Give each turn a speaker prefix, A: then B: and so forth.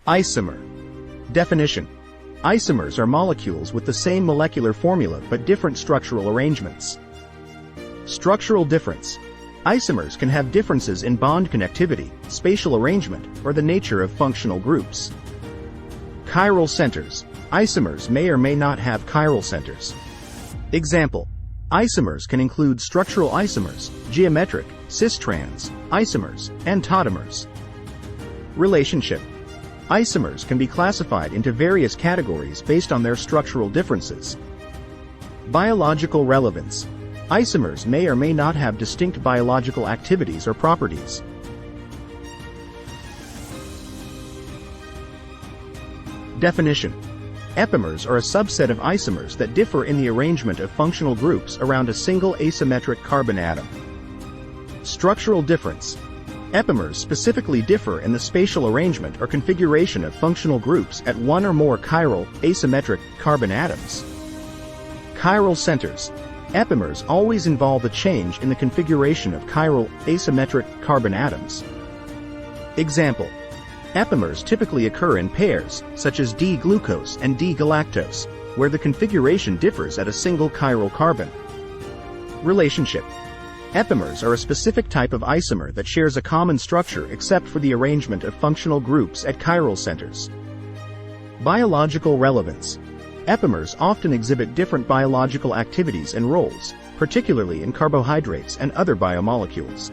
A: Isomer. Definition. Isomers are molecules with the same molecular formula but different structural arrangements. Structural difference. Isomers can have differences in bond connectivity, spatial arrangement, or the nature of functional groups. Chiral centers. Isomers may or may not have chiral centers. Example. Isomers can include structural isomers, geometric, cis-trans, isomers, and tautomers. Relationship. Isomers can be classified into various categories based on their structural differences. Biological relevance. Isomers may or may not have distinct biological activities or properties. Definition. Epimers are a subset of isomers that differ in the arrangement of functional groups around a single asymmetric carbon atom. Structural difference. Epimers specifically differ in the spatial arrangement or configuration of functional groups at one or more chiral, asymmetric carbon atoms. Chiral centers. Epimers always involve a change in the configuration of chiral, asymmetric carbon atoms. Example. Epimers typically occur in pairs, such as D-glucose and D-galactose, where the configuration differs at a single chiral carbon. Relationship. Epimers are a specific type of isomer that shares a common structure except for the arrangement of functional groups at chiral centers. Biological relevance. Epimers often exhibit different biological activities and roles, particularly in carbohydrates and other biomolecules.